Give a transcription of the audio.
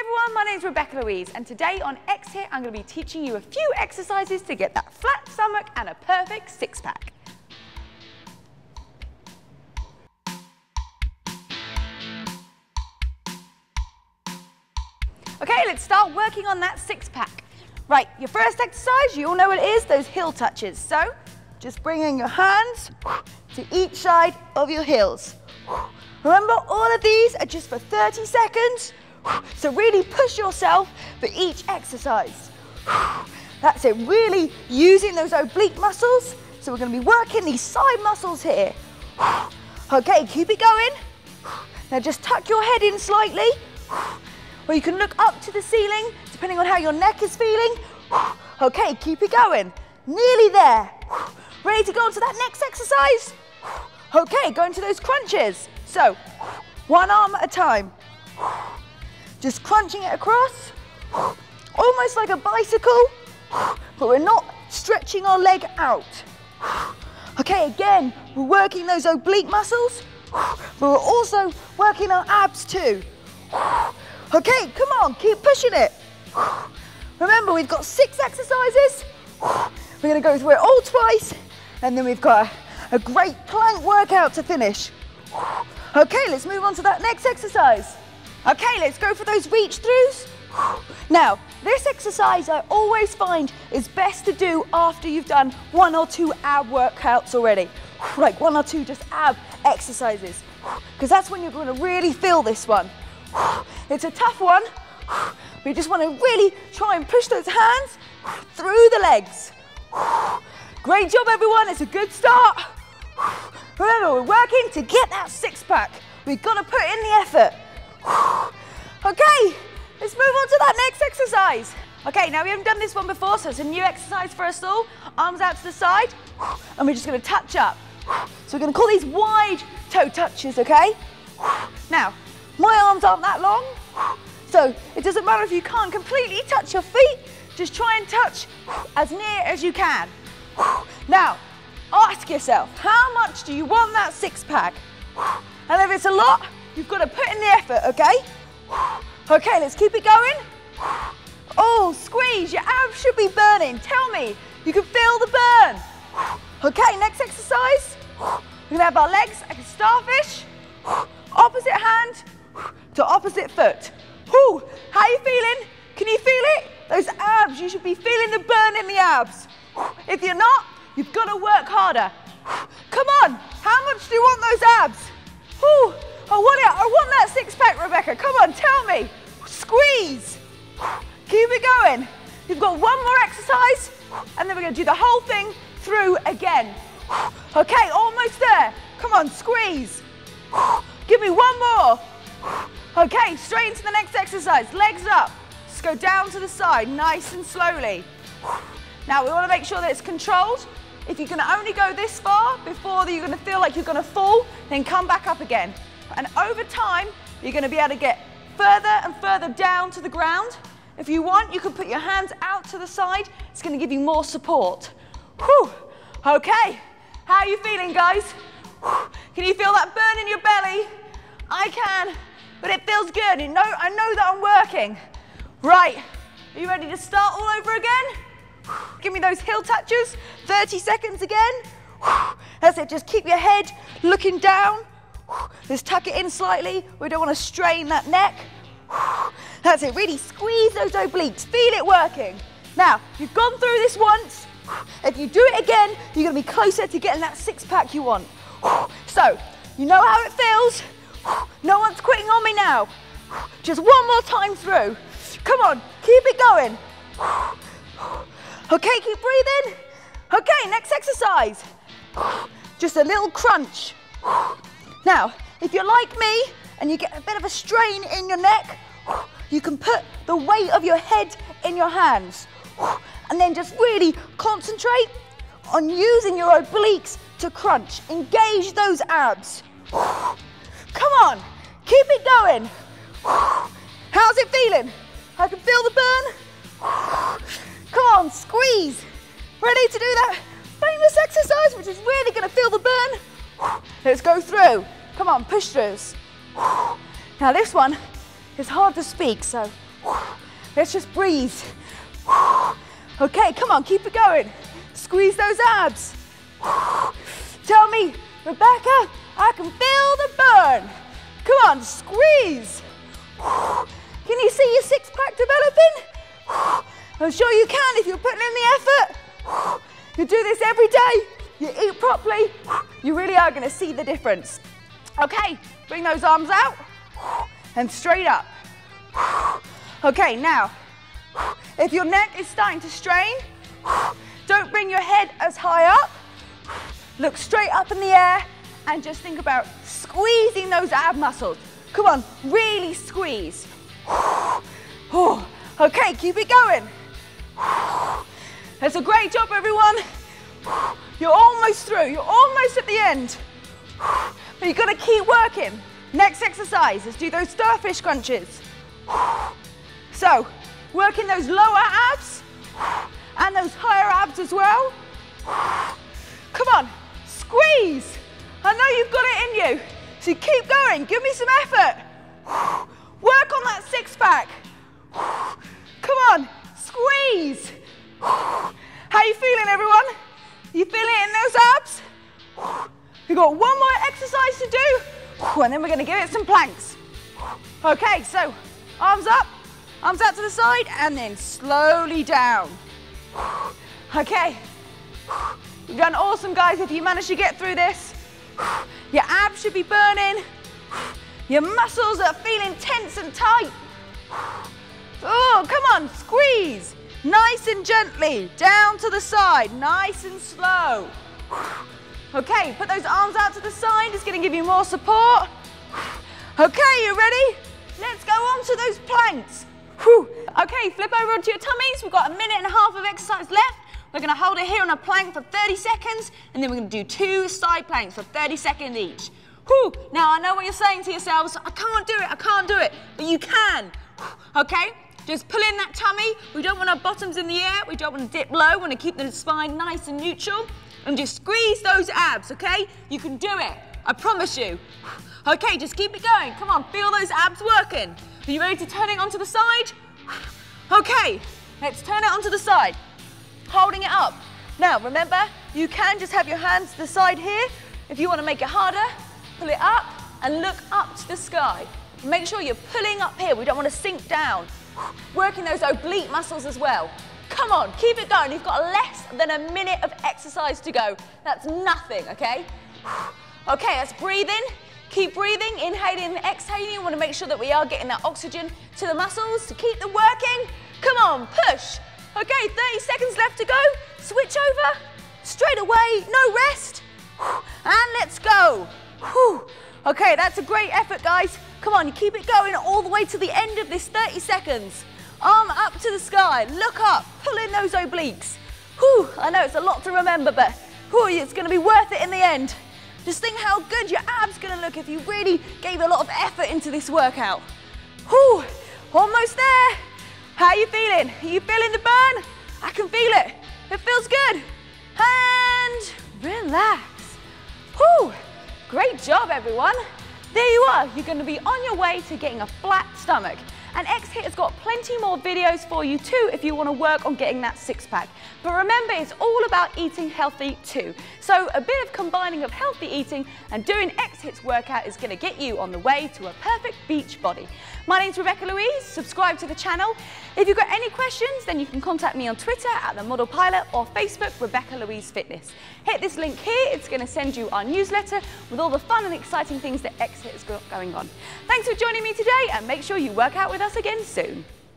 everyone, my name is Rebecca Louise and today on X Here I'm going to be teaching you a few exercises to get that flat stomach and a perfect six-pack. Okay, let's start working on that six-pack. Right, your first exercise, you all know what it is, those heel touches. So, just bringing your hands to each side of your heels. Remember, all of these are just for 30 seconds. So really push yourself for each exercise. That's it, really using those oblique muscles. So we're going to be working these side muscles here. Okay, keep it going. Now just tuck your head in slightly. Or you can look up to the ceiling, depending on how your neck is feeling. Okay, keep it going. Nearly there. Ready to go on to that next exercise? Okay, go into those crunches. So, one arm at a time. Just crunching it across, almost like a bicycle, but we're not stretching our leg out. Okay, again, we're working those oblique muscles, but we're also working our abs too. Okay, come on, keep pushing it. Remember, we've got 6 exercises. We're going to go through it all twice, and then we've got a great plank workout to finish. Okay, let's move on to that next exercise. Okay, let's go for those reach throughs. Now, this exercise I always find is best to do after you've done 1 or 2 ab workouts already. Like 1 or 2 just ab exercises. Because that's when you're going to really feel this one. It's a tough one. We just want to really try and push those hands through the legs. Great job, everyone. It's a good start. Remember, we're working to get that six-pack. We've got to put in the effort. Okay, let's move on to that next exercise. Okay, now we haven't done this one before, so it's a new exercise for us all. Arms out to the side, and we're just going to touch up. So we're going to call these wide toe touches, okay? Now, my arms aren't that long, so it doesn't matter if you can't completely touch your feet. Just try and touch as near as you can. Now, ask yourself, how much do you want that six-pack? And if it's a lot, you've got to put in the effort, okay? Okay, let's keep it going. Oh, squeeze, your abs should be burning. Tell me, you can feel the burn. Okay, next exercise. We're going to have our legs like a starfish. Opposite hand to opposite foot. How are you feeling? Can you feel it? Those abs, you should be feeling the burn in the abs. If you're not, you've got to work harder. Come on, how much do you want those abs? I want that six-pack, Rebecca. Come on, tell me. Squeeze. Keep it going. You've got one more exercise, and then we're going to do the whole thing through again. Okay, almost there. Come on, squeeze. Give me one more. Okay, straight into the next exercise. Legs up. Just go down to the side, nice and slowly. Now, we want to make sure that it's controlled. If you can only go this far before you're going to feel like you're going to fall, then come back up again. And over time, you're going to be able to get further and further down to the ground. If you want, you can put your hands out to the side. It's going to give you more support. Okay, how are you feeling, guys? Can you feel that burn in your belly? I can, but it feels good. I know that I'm working. Right, are you ready to start all over again? Give me those heel touches, 30 seconds again. That's it, just keep your head looking down. Just tuck it in slightly. We don't want to strain that neck. That's it, really squeeze those obliques, feel it working. Now, you've gone through this once. If you do it again, you're going to be closer to getting that six-pack you want. So, you know how it feels. No one's quitting on me now. Just one more time through. Come on, keep it going. Okay, keep breathing. Okay, next exercise. Just a little crunch. Now, if you're like me and you get a bit of a strain in your neck, you can put the weight of your head in your hands and then just really concentrate on using your obliques to crunch. Engage those abs. Come on, keep it going. How's it feeling? I can feel the burn. Come on, squeeze. Ready to do that famous exercise, which is really going to feel the burn? Let's go through. Come on, push throughs. Now this one is hard to speak, so Let's just breathe. Okay, come on, keep it going. Squeeze those abs. Tell me, Rebecca, I can feel the burn. Come on, squeeze. Can you see your six-pack developing? I'm sure you can if you're putting in the effort. You do this every day, you eat properly, you really are going to see the difference. Okay, bring those arms out and straight up. Okay, now, if your neck is starting to strain, don't bring your head as high up. Look straight up in the air and just think about squeezing those ab muscles. Come on, really squeeze. Okay, keep it going. That's a great job, everyone. You're almost through, you're almost at the end. But you've got to keep working. Next exercise, let's do those starfish crunches. So, working those lower abs and those higher abs as well. Come on, squeeze. I know you've got it in you, so keep going, give me some effort. Work on that six-pack. Come on, squeeze. How you feeling, everyone? You feeling it in those abs? We've got one more exercise to do, and then we're going to give it some planks. Okay, so arms up, arms out to the side, and then slowly down. Okay, you've done awesome, guys. If you manage to get through this, your abs should be burning. Your muscles are feeling tense and tight. Oh, come on, squeeze. Nice and gently, down to the side, nice and slow. Okay, put those arms out to the side, it's going to give you more support. Okay, you ready? Let's go on to those planks. Okay, flip over onto your tummies. We've got a minute and a half of exercise left. We're going to hold it here on a plank for 30 seconds, and then we're going to do 2 side planks for 30 seconds each. Now, I know what you're saying to yourselves, I can't do it, but you can. Okay? Just pull in that tummy. We don't want our bottoms in the air. We don't want to dip low. We want to keep the spine nice and neutral. And just squeeze those abs, okay? You can do it. I promise you. Okay, just keep it going. Come on, feel those abs working. Are you ready to turn it onto the side? Okay, let's turn it onto the side. Holding it up. Now, remember, you can just have your hands to the side here. If you want to make it harder, pull it up and look up to the sky. Make sure you're pulling up here. We don't want to sink down. Working those oblique muscles as well. Come on, keep it going. You've got less than a minute of exercise to go. That's nothing, okay? Okay, let's breathe in. Keep breathing, inhaling and exhaling. You want to make sure that we are getting that oxygen to the muscles to keep them working. Come on, push. Okay, 30 seconds left to go. Switch over. Straight away, no rest. And let's go. Okay, that's a great effort, guys. Come on, you keep it going all the way to the end of this 30 seconds. Arm up to the sky, look up, pull in those obliques. I know it's a lot to remember, but it's going to be worth it in the end. Just think how good your abs going to look if you really gave a lot of effort into this workout. Almost there. How are you feeling? Are you feeling the burn? I can feel it. It feels good. And relax. Great job, everyone. There you are. You're going to be on your way to getting a flat stomach. And XHIT has got plenty more videos for you too if you want to work on getting that six-pack. But remember, it's all about eating healthy too. So a bit of combining of healthy eating and doing XHIT's workout is going to get you on the way to a perfect beach body. My name's Rebecca Louise. Subscribe to the channel. If you've got any questions, then you can contact me on Twitter at The Model Pilot or Facebook, Rebecca Louise Fitness. Hit this link here. It's going to send you our newsletter with all the fun and exciting things that XHIT has got going on. Thanks for joining me today, and make sure you work out with us again soon.